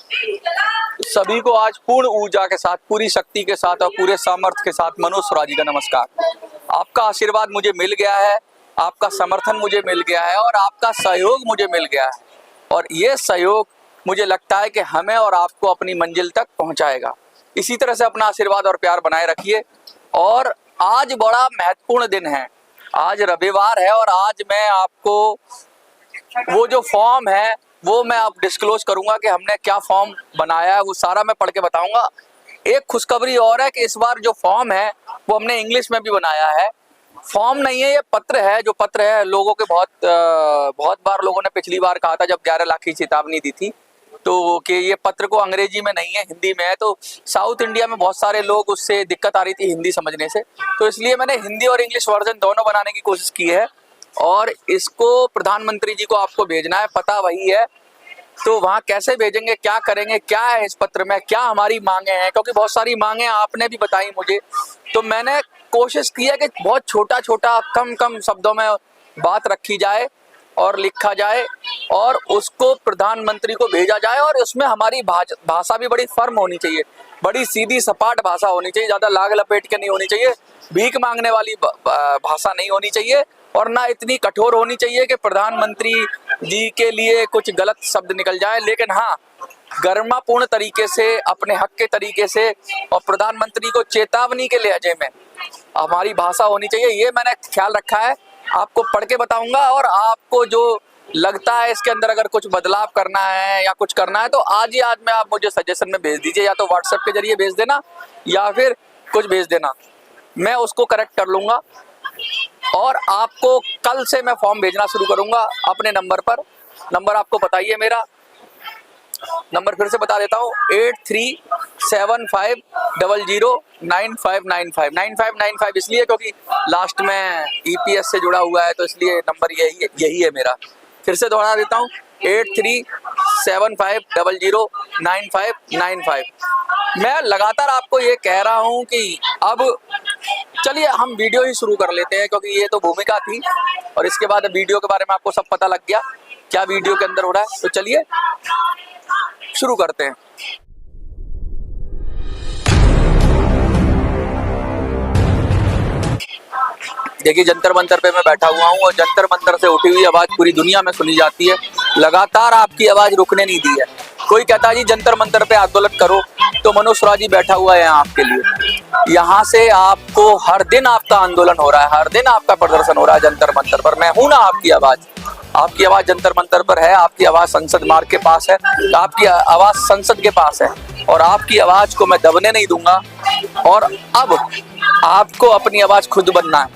सभी को आज पूर्ण ऊर्जा के साथ, पूरी शक्ति के साथ और पूरे सामर्थ्य के साथ मनोज स्वराज जी का नमस्कार। आपका आशीर्वाद मुझे मिल गया है, आपका समर्थन मुझे मिल गया है और आपका सहयोग मुझे मिल गया है और ये सहयोग मुझे लगता है कि हमें और आपको अपनी मंजिल तक पहुंचाएगा। इसी तरह से अपना आशीर्वाद और प्यार बनाए रखिए। और आज बड़ा महत्वपूर्ण दिन है, आज रविवार है और आज मैं आपको वो जो फॉर्म है वो मैं आप डिस्क्लोज करूंगा कि हमने क्या फॉर्म बनाया है, वो सारा मैं पढ़ के बताऊंगा। एक खुशखबरी और है कि इस बार जो फॉर्म है वो हमने इंग्लिश में भी बनाया है। फॉर्म नहीं है, ये पत्र है। जो पत्र है लोगों के बहुत बार लोगों ने पिछली बार कहा था जब 11 लाख की चेतावनी दी थी तो कि ये पत्र को अंग्रेजी में नहीं है, हिंदी में है। तो साउथ इंडिया में बहुत सारे लोग उससे दिक्कत आ रही थी हिंदी समझने से, तो इसलिए मैंने हिंदी और इंग्लिश वर्जन दोनों बनाने की कोशिश की है और इसको प्रधानमंत्री जी को आपको भेजना है। पता वही है, तो वहाँ कैसे भेजेंगे, क्या करेंगे, क्या है इस पत्र में, क्या हमारी मांगे हैं, क्योंकि बहुत सारी मांगे आपने भी बताई मुझे। तो मैंने कोशिश की है कि बहुत छोटा छोटा कम शब्दों में बात रखी जाए और लिखा जाए और उसको प्रधानमंत्री को भेजा जाए। और उसमें हमारी भाषा भी बड़ी फर्म होनी चाहिए, बड़ी सीधी सपाट भाषा होनी चाहिए, ज़्यादा लाग लपेट के नहीं होनी चाहिए, भीख मांगने वाली भाषा नहीं होनी चाहिए और ना इतनी कठोर होनी चाहिए कि प्रधानमंत्री जी के लिए कुछ गलत शब्द निकल जाए। लेकिन हाँ, गरिमापूर्ण तरीके से, अपने हक के तरीके से और प्रधानमंत्री को चेतावनी के लहजे में हमारी भाषा होनी चाहिए, ये मैंने ख्याल रखा है। आपको पढ़ के बताऊंगा और आपको जो लगता है इसके अंदर अगर कुछ बदलाव करना है या कुछ करना है तो आज ही आज में आप मुझे सजेशन में भेज दीजिए, या तो व्हाट्सएप के जरिए भेज देना या फिर कुछ भेज देना, मैं उसको करेक्ट कर लूँगा। और आपको कल से मैं फॉर्म भेजना शुरू करूँगा अपने नंबर पर। नंबर आपको बताइए, मेरा नंबर फिर से बता देता हूँ, 8375009595 इसलिए क्योंकि लास्ट में EPS से जुड़ा हुआ है, तो इसलिए नंबर यही है मेरा। फिर से दोहरा देता हूँ, 8375009595। मैं लगातार आपको ये कह रहा हूँ कि अब चलिए हम वीडियो ही शुरू कर लेते हैं, क्योंकि ये तो भूमिका थी और इसके बाद वीडियो के बारे में आपको सब पता लग गया क्या वीडियो के अंदर हो रहा है। तो चलिए शुरू करते हैं। देखिए, जंतर मंतर पे मैं बैठा हुआ हूँ और जंतर मंतर से उठी हुई आवाज पूरी दुनिया में सुनी जाती है। लगातार आपकी आवाज रुकने नहीं दी है। कोई कहता है जी जंतर मंतर पे आंदोलन करो, तो मनोज स्वराज जी बैठा हुआ है यहाँ आपके लिए। यहाँ से आपको हर दिन आपका आंदोलन हो रहा है, हर दिन आपका प्रदर्शन हो रहा है जंतर मंतर पर। मैं हूं ना आपकी आवाज, आपकी आवाज जंतर मंतर पर है, आपकी आवाज संसद मार्ग के पास है, आपकी आवाज संसद के पास है और आपकी आवाज को मैं दबने नहीं दूंगा। और अब आपको अपनी आवाज खुद बनना है,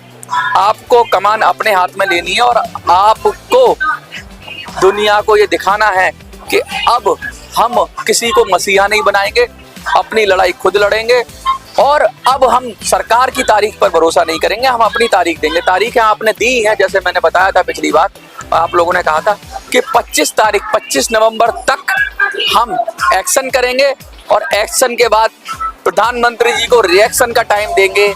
आपको कमान अपने हाथ में लेनी है और आपको दुनिया को ये दिखाना है कि अब हम किसी को मसीहा नहीं बनाएंगे, अपनी लड़ाई खुद लड़ेंगे। और अब हम सरकार की तारीख पर भरोसा नहीं करेंगे, हम अपनी तारीख देंगे। तारीखें आपने दी हैं, जैसे मैंने बताया था पिछली बार, आप लोगों ने कहा था कि 25 नवंबर तक हम एक्शन करेंगे और एक्शन के बाद प्रधानमंत्री जी को रिएक्शन का टाइम देंगे।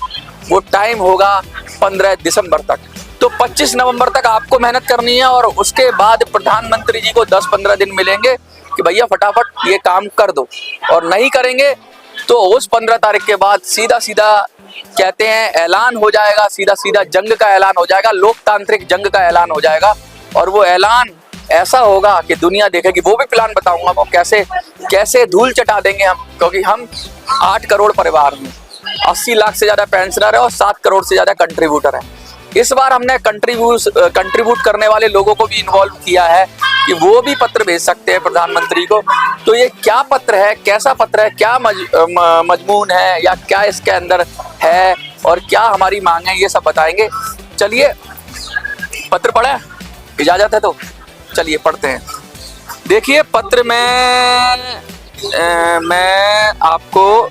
वो टाइम होगा 15 दिसंबर तक। तो 25 नवंबर तक आपको मेहनत करनी है और उसके बाद प्रधानमंत्री जी को 10-15 दिन मिलेंगे कि भैया फटाफट ये काम कर दो। और नहीं करेंगे तो उस 15 तारीख के बाद सीधा सीधा कहते हैं ऐलान हो जाएगा, सीधा सीधा जंग का ऐलान हो जाएगा, लोकतांत्रिक जंग का ऐलान हो जाएगा। और वो ऐलान ऐसा होगा कि दुनिया देखेगी। वो भी प्लान बताऊंगा, वो कैसे धूल चटा देंगे हम, क्योंकि हम 8 करोड़ परिवार हैं, 80 लाख से ज्यादा पेंशनर है और 7 करोड़ से ज्यादा कंट्रीब्यूटर है। इस बार हमने कंट्रीब्यूट करने वाले लोगों को भी इन्वॉल्व किया है कि वो भी पत्र भेज सकते हैं प्रधानमंत्री को। तो ये क्या पत्र है, कैसा पत्र है, क्या मजमून है या क्या इसके अंदर है और क्या हमारी मांग है, ये सब बताएंगे। चलिए पत्र पढ़े, इजाजत है तो चलिए पढ़ते हैं। देखिए पत्र में मैं आपको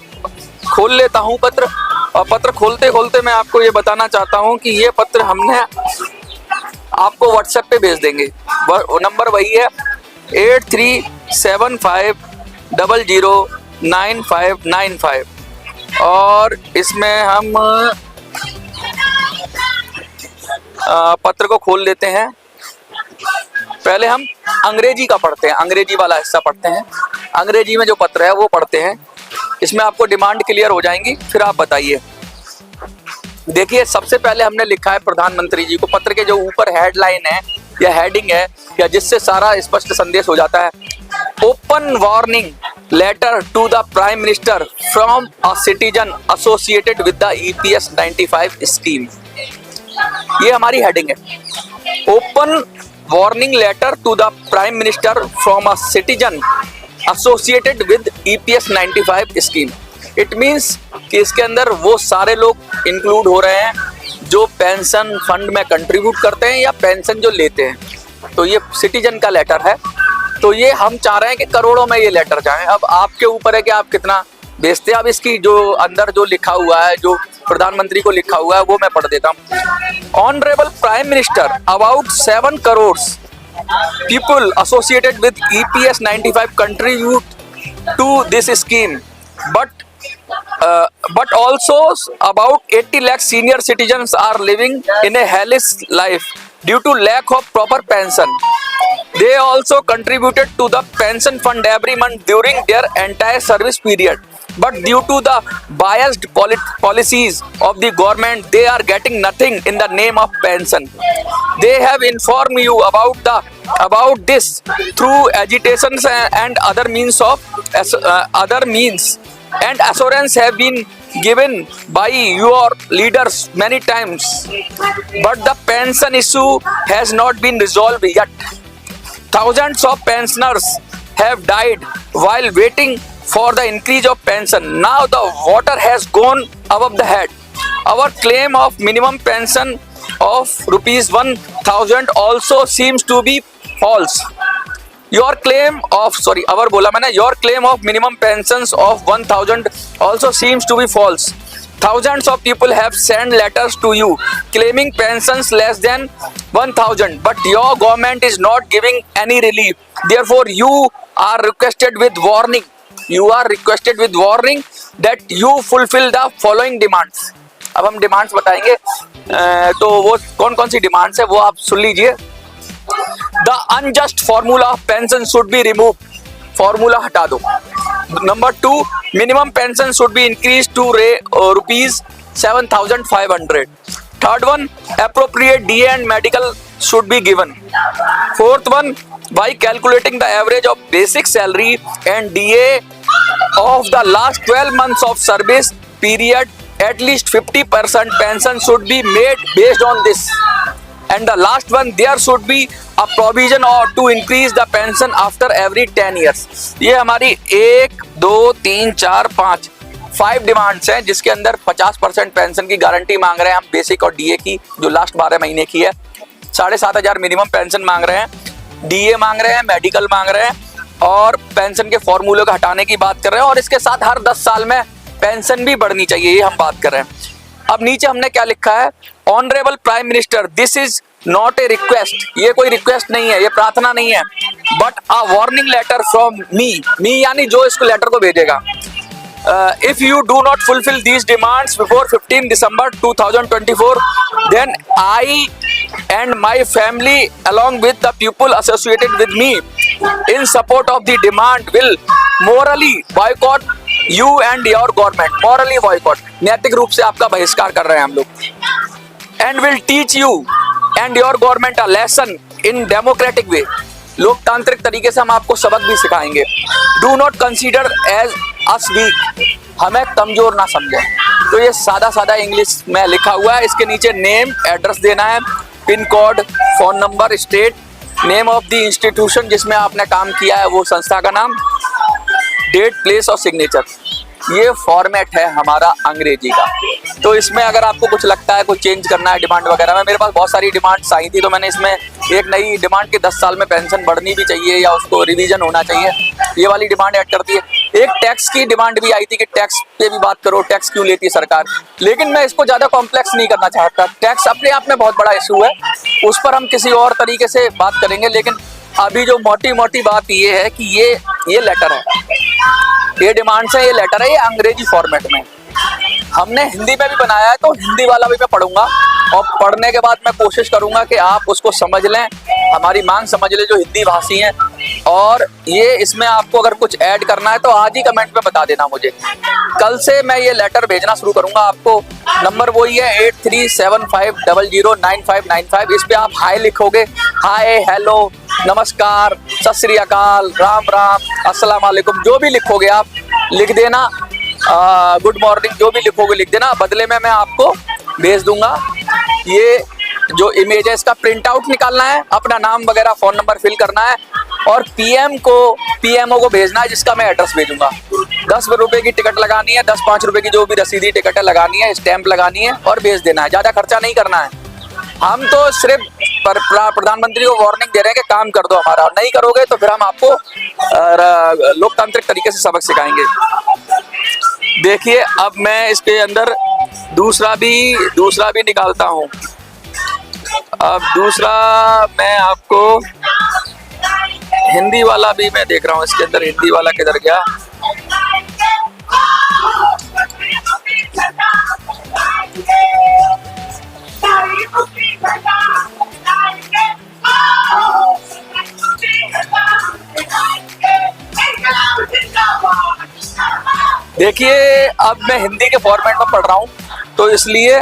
खोल लेता हूँ पत्र, और पत्र खोलते खोलते मैं आपको ये बताना चाहता हूँ कि ये पत्र हमने आपको व्हाट्सएप पे भेज देंगे। नंबर वही है 8375009595 और इसमें हम पत्र को खोल लेते हैं। पहले हम अंग्रेजी का पढ़ते हैं, अंग्रेजी वाला हिस्सा पढ़ते हैं। अंग्रेजी में जो पत्र है वो पढ़ते हैं, इसमें आपको डिमांड क्लियर हो जाएंगी। फिर आप बताइए। देखिए, सबसे पहले हमने लिखा है प्रधानमंत्री जी को। पत्र के जो ऊपर हेडलाइन है या हेडिंग है या जिससे सारा स्पष्ट संदेश हो जाता है, open warning letter to the prime minister from a citizen associated with the EPS 95 scheme. ये हमारी हेडिंग है। Open warning letter to the prime minister from a citizen associated with EPS 95 scheme. It means कि इसके अंदर वो सारे लोग include हो रहे हैं जो पेंशन फंड में कंट्रीब्यूट करते हैं या पेंशन जो लेते हैं। तो ये सिटीजन का लेटर है। तो ये हम चाह रहे हैं कि करोड़ों में ये लेटर जाए। अब आपके ऊपर है कि आप कितना भेजते हैं। अब इसकी जो अंदर जो लिखा हुआ है, जो प्रधानमंत्री को लिखा हुआ है, वो मैं पढ़ देता हूँ। Honourable prime minister, about 7 crore people associated with EPS 95 contribute to this scheme, but also about 80 lakh senior citizens are living in a hellish life due to lack of proper pension. They also contributed to the pension fund every month during their entire service period, but due to the biased policies of the government, they are getting nothing in the name of pension. They have informed you about this through agitations and other means and assurance have been given by your leaders many times, but the pension issue has not been resolved yet. Thousands of pensioners have died while waiting for the increase of pension. Now the water has gone above the head. Our claim of minimum pension of rupees 1,000 also seems to be false. Your claim of minimum pensions of 1,000 also seems to be false. Thousands of people have sent letters to you claiming pensions less than 1,000, but your government is not giving any relief. Therefore, you are requested with warning that you fulfill the following demands. अब हम demands बताएंगे। तो वो कौन कौन सी demands है वो आप सुन लीजिए। The unjust formula of pension should be remove, formula हटा दो। Number 2, minimum pension should be increase to rupees 7,500। Third one, appropriate DA and medical should be given. Fourth one, by calculating the average of basic salary and DA of the last 12 months of service period, at least 50% pension should be made based on this. And the last one, there should be a provision or to increase the pension after every 10 years. ये हमारी 1, 2, 3, 4, 5 demands हैं, जिसके अंदर 50% pension की guarantee मांग रहे हैं हम, बेसिक और डीए की जो लास्ट 12 महीने की है। 7,500 मिनिमम पेंशन मांग रहे हैं, डीए मांग रहे हैं, मेडिकल मांग रहे हैं और पेंशन के फॉर्मूले को हटाने की बात कर रहे हैं। और इसके साथ हर 10 साल में पेंशन भी बढ़नी चाहिए, ये हम बात कर रहे हैं। अब नीचे हमने क्या लिखा है, honourable prime minister, this is not a request, ये कोई रिक्वेस्ट नहीं है, ये प्रार्थना नहीं है, but a warning letter from me यानी जो इसको लेटर को भेजेगा। If you do not fulfill these demands before 15 December 2024, then I and my family along with the people associated with me in support of the demand will morally boycott you and your government. Morally boycott, नैतिक रूप से आपका बहिष्कार कर रहे हैं हम लोग। And will teach you and your government a lesson in democratic way. लोकतांत्रिक तरीके से हम आपको सबक भी सिखाएंगे। Do not consider as us weak, हमें कमजोर ना समझे। तो ये सादा सादा इंग्लिश में लिखा हुआ है। इसके नीचे नेम, एड्रेस देना है, pin code, phone number, state, name of the institution जिसमें आपने काम किया है वो संस्था का नाम, डेट, प्लेस और सिग्नेचर। ये फॉर्मेट है हमारा अंग्रेजी का। तो इसमें अगर आपको कुछ लगता है कुछ चेंज करना है डिमांड वगैरह में, मेरे पास बहुत सारी डिमांड्स आई थी, तो मैंने इसमें एक नई डिमांड कि 10 साल में पेंशन बढ़नी भी चाहिए या उसको रिवीजन होना चाहिए, ये वाली डिमांड ऐड कर दी है। एक टैक्स की डिमांड भी आई थी कि टैक्स पे भी बात करो, टैक्स क्यों लेती है सरकार, लेकिन मैं इसको ज़्यादा कॉम्प्लेक्स नहीं करना चाहता। टैक्स अपने आप में बहुत बड़ा इशू है, उस पर हम किसी और तरीके से बात करेंगे। लेकिन अभी जो मोटी मोटी बात ये है कि ये लेटर है, ये डिमांड्स है, ये लेटर है, ये अंग्रेजी फॉर्मेट में। हमने हिंदी में भी बनाया है, तो हिंदी वाला भी मैं पढ़ूंगा और पढ़ने के बाद मैं कोशिश करूंगा कि आप उसको समझ लें, हमारी मांग समझ ले जो हिंदी भाषी हैं। और ये इसमें आपको अगर कुछ ऐड करना है तो आज ही कमेंट में बता देना मुझे। कल से मैं ये लेटर भेजना शुरू करूंगा आपको। नंबर वही है 8375009595। इस पे आप हाय लिखोगे, हाय, हेलो, नमस्कार, सत श्री अकाल, राम राम, अस्सलाम वालेकुम, जो भी लिखोगे आप लिख देना। गुड मॉर्निंग, जो भी लिखोगे लिख देना। बदले में मैं आपको भेज दूंगा। ये जो इमेज है इसका प्रिंट आउट निकालना है, अपना नाम वगैरह फ़ोन नंबर फिल करना है और पीएमओ को भेजना है, जिसका मैं एड्रेस भेजूंगा। 10 रुपए की टिकट लगानी है, 10-5 रुपए की जो भी रसीदी टिकट है लगानी है, स्टैंप लगानी है और भेज देना है। ज़्यादा खर्चा नहीं करना है। हम तो सिर्फ प्रधानमंत्री को वार्निंग दे रहे हैं कि काम कर दो हमारा, और नहीं करोगे तो फिर हम आपको लोकतांत्रिक तरीके से सबक सिखाएंगे। देखिए अब मैं इसके अंदर दूसरा भी निकालता हूँ। अब दूसरा मैं आपको हिंदी वाला भी मैं देख रहा हूँ, इसके अंदर हिंदी वाला किधर गया। देखिए अब मैं हिंदी के फॉर्मेट में पढ़ रहा हूँ, तो इसलिए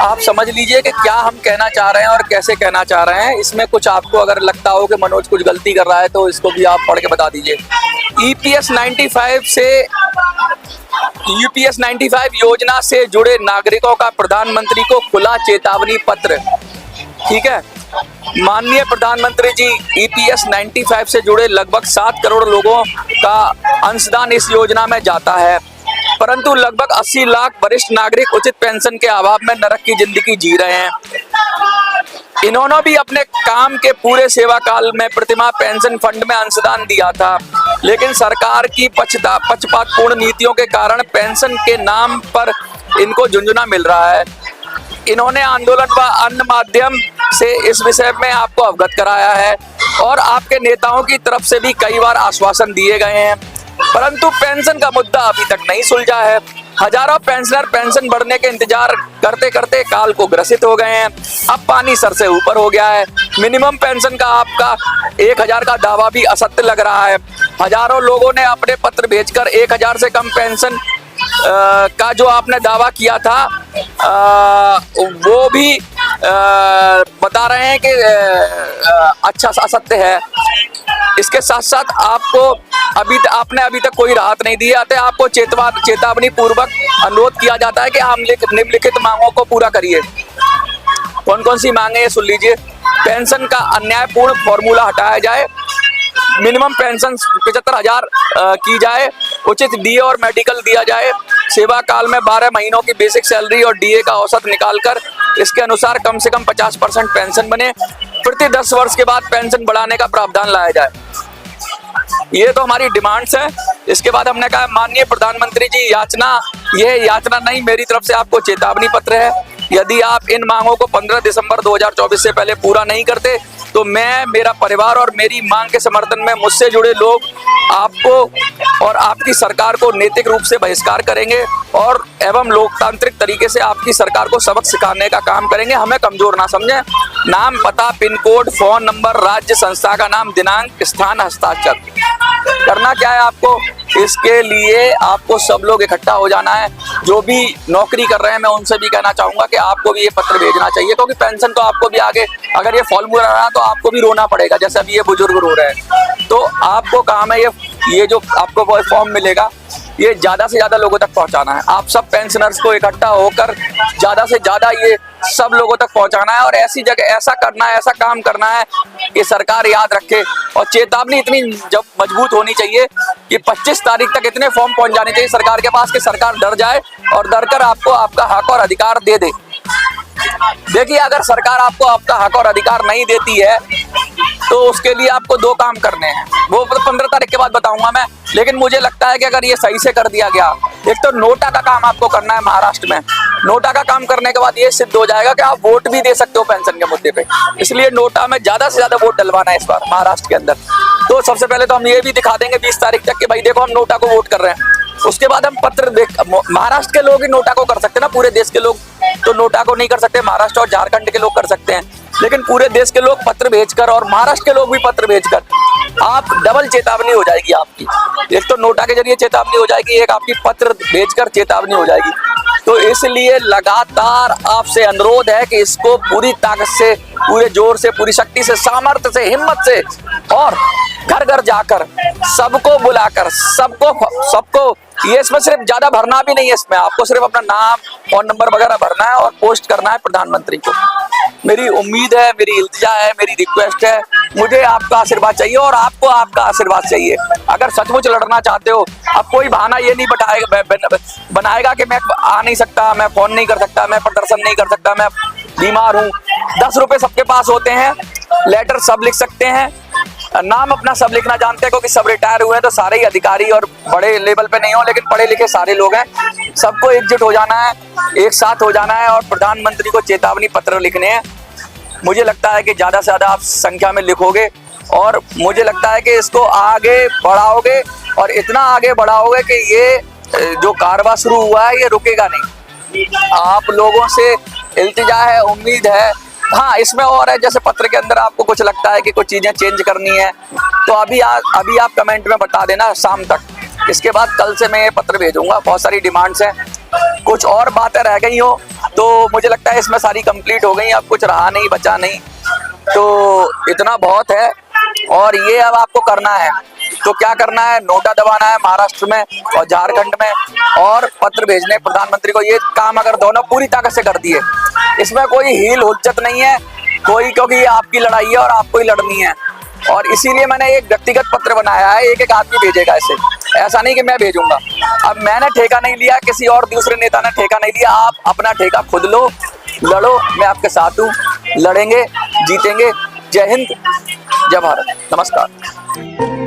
आप समझ लीजिए कि क्या हम कहना चाह रहे हैं और कैसे कहना चाह रहे हैं। इसमें कुछ आपको अगर लगता हो कि मनोज कुछ गलती कर रहा है तो इसको भी आप पढ़ के बता दीजिए। ईपीएस 95 योजना से जुड़े नागरिकों का प्रधानमंत्री को खुला चेतावनी पत्र। ठीक है, माननीय प्रधानमंत्री जी, ईपीएस 95 से जुड़े लगभग 7 करोड़ लोगों का अंशदान इस योजना में जाता है, परंतु लगभग 80 लाख वरिष्ठ नागरिक उचित पेंशन के अभाव में नरक की जिंदगी जी रहे हैं। इन्होंने भी अपने काम के पूरे सेवा काल में प्रतिमाह पेंशन फंड में अंशदान दिया था, लेकिन सरकार की पक्षपातपूर्ण नीतियों के कारण पेंशन के नाम पर इनको झुंझुना मिल रहा है। इन्होंने आंदोलन व अन्य माध्यम से इस विषय में आपको अवगत कराया है और आपके नेताओं की तरफ से भी कई बार आश्वासन दिए गए हैं, परंतु पेंशन का मुद्दा अभी तक नहीं सुलझा है। हजारों पेंशनर पेंशन बढ़ने के इंतजार करते करते काल को ग्रसित हो गए हैं। अब पानी सर से ऊपर हो गया है। मिनिमम पेंशन का आपका 1000 का दावा भी असत्य लग रहा है। हजारों लोगों ने अपने पत्र भेजकर 1000 से कम पेंशन का जो आपने दावा किया था वो भी बता रहे हैं कि अच्छा असत्य है। इसके साथ साथ आपको आपने अभी तक कोई राहत नहीं दी है, अतः आपको चेतावनी पूर्वक अनुरोध किया जाता है कि आप निम्नलिखित मांगों को पूरा करिए। कौन कौन सी मांगे ये सुन लीजिए। पेंशन का अन्यायपूर्ण फॉर्मूला हटाया जाए, मिनिमम पेंशन 75,000 की जाए, उचित डीए और मेडिकल दिया जाए, सेवा काल में 12 महीनों की बेसिक सैलरी और डीए का औसत निकालकर इसके अनुसार कम से कम 50% पेंशन बने, प्रति 10 वर्ष के बाद पेंशन बढ़ाने का प्रावधान लाया जाए। ये तो हमारी डिमांड्स है। इसके बाद हमने कहा माननीय प्रधानमंत्री जी, यह याचना नहीं, मेरी तरफ से आपको चेतावनी पत्र है। यदि आप इन मांगों को 15 दिसंबर 2024 से पहले पूरा नहीं करते तो मैं, मेरा परिवार और मेरी मांग के समर्थन में मुझसे जुड़े लोग आपको और आपकी सरकार को नैतिक रूप से बहिष्कार करेंगे और एवं लोकतांत्रिक तरीके से आपकी सरकार को सबक सिखाने का काम करेंगे। हमें कमजोर ना समझें। नाम, पता, पिन कोड, फोन नंबर, राज्य, संस्था का नाम, दिनांक, स्थान, हस्ताक्षर। करना क्या है आपको? इसके लिए आपको सब लोग इकट्ठा हो जाना है। जो भी नौकरी कर रहे हैं मैं उनसे भी कहना चाहूंगा कि आपको भी ये पत्र भेजना चाहिए, क्योंकि पेंशन तो आपको भी आगे अगर ये फॉर्मूला रहा तो आपको भी रोना पड़ेगा, जैसे अभी ये बुजुर्ग रो रहे हैं। तो आपको काम है ये जो आपको फॉर्म मिलेगा ये ज़्यादा से ज़्यादा लोगों तक पहुंचाना है। आप सब पेंशनर्स को इकट्ठा होकर ज़्यादा से ज़्यादा ये सब लोगों तक पहुंचाना है और ऐसी जगह ऐसा करना है, ऐसा काम करना है कि सरकार याद रखे। और चेतावनी इतनी जब मजबूत होनी चाहिए कि 25 तारीख तक इतने फॉर्म पहुंच जाने चाहिए सरकार के पास कि सरकार डर जाए और डर कर आपको आपका हक और अधिकार दे दे। देखिए, अगर सरकार आपको आपका हक और अधिकार नहीं देती है तो उसके लिए आपको 2 काम करने हैं। वो 15 तारीख के बाद बताऊंगा मैं, लेकिन मुझे लगता है कि अगर ये सही से कर दिया गया, एक तो नोटा का काम आपको करना है महाराष्ट्र में। नोटा का काम करने के बाद ये सिद्ध हो जाएगा कि आप वोट भी दे सकते हो पेंशन के मुद्दे पे। इसलिए नोटा में ज्यादा से ज्यादा वोट डलवाना है इस बार महाराष्ट्र के अंदर। तो सबसे पहले तो हम ये भी दिखा देंगे 20 तारीख तक कि भाई देखो हम नोटा को वोट कर रहे हैं। उसके बाद हम पत्र महाराष्ट्र के लोग ही नोटा को कर सकते हैं ना, पूरे देश के लोग तो नोटा को नहीं कर सकते, महाराष्ट्र और झारखंड के लोग कर सकते हैं, लेकिन पूरे देश के लोग पत्र भेजकर और महाराष्ट्र के लोग भी पत्र भेजकर आप डबल चेतावनी हो जाएगी आपकी। एक तो नोटा के जरिए चेतावनी हो जाएगी, एक आपकी पत्र भेजकर चेतावनी हो जाएगी। तो इसलिए लगातार आपसे अनुरोध है कि इसको पूरी ताकत से, पूरे जोर से, पूरी शक्ति से, सामर्थ्य से, हिम्मत से और घर घर जाकर सबको बुलाकर सबको ये इसमें सिर्फ ज्यादा भरना भी नहीं है, इसमें आपको सिर्फ अपना नाम, फोन नंबर वगैरह भरना है और पोस्ट करना है प्रधानमंत्री को। मेरी उम्मीद है, मेरी इल्तिजा है, मेरी रिक्वेस्ट है, मुझे आपका आशीर्वाद चाहिए और आपको आपका आशीर्वाद चाहिए। अगर सचमुच लड़ना चाहते हो, अब कोई बहाना ये नहीं बनाएगा कि मैं आ नहीं सकता, मैं फोन नहीं कर सकता, मैं प्रदर्शन नहीं कर सकता, मैं बीमार हूँ। 10 रुपए सबके पास होते हैं, लेटर सब लिख सकते हैं, नाम अपना सब लिखना जानते हैं, क्योंकि सब रिटायर हुए हैं तो सारे ही अधिकारी और बड़े लेवल पे नहीं हो, लेकिन पढ़े लिखे सारे लोग हैं। सबको एकजुट हो जाना है, एक साथ हो जाना है और प्रधानमंत्री को चेतावनी पत्र लिखने हैं। मुझे लगता है कि ज्यादा से ज्यादा आप संख्या में लिखोगे और मुझे लगता है कि इसको आगे बढ़ाओगे और इतना आगे बढ़ाओगे कि ये जो कारवां शुरू हुआ है ये रुकेगा नहीं। आप लोगों से इल्तिजा है, उम्मीद है। हाँ, इसमें और है, जैसे पत्र के अंदर आपको कुछ लगता है कि कुछ चीजें चेंज करनी है तो अभी आप कमेंट में बता देना शाम तक। इसके बाद कल से मैं ये पत्र भेजूंगा। बहुत सारी डिमांड्स हैं, कुछ और बातें रह गई हो तो मुझे लगता है इसमें सारी कंप्लीट हो गई, अब कुछ रहा नहीं, बचा नहीं, तो इतना बहुत है और ये अब आपको करना है। तो क्या करना है, नोटा दबाना है महाराष्ट्र में और झारखंड में और पत्र भेजने प्रधानमंत्री को। ये काम अगर दोनों पूरी ताकत से कर दिए, इसमें कोई हील हुज्जत नहीं है कोई, क्योंकि ये आपकी लड़ाई है और आपको ही लड़नी है। और इसीलिए मैंने एक व्यक्तिगत पत्र बनाया है, एक एक आदमी भेजेगा इसे, ऐसा नहीं कि मैं भेजूंगा। अब मैंने ठेका नहीं लिया, किसी और दूसरे नेता ने ठेका नहीं लिया, आप अपना ठेका खुद लो, लड़ो, मैं आपके साथ हूँ, लड़ेंगे, जीतेंगे। जय हिंद, जय भारत, नमस्कार।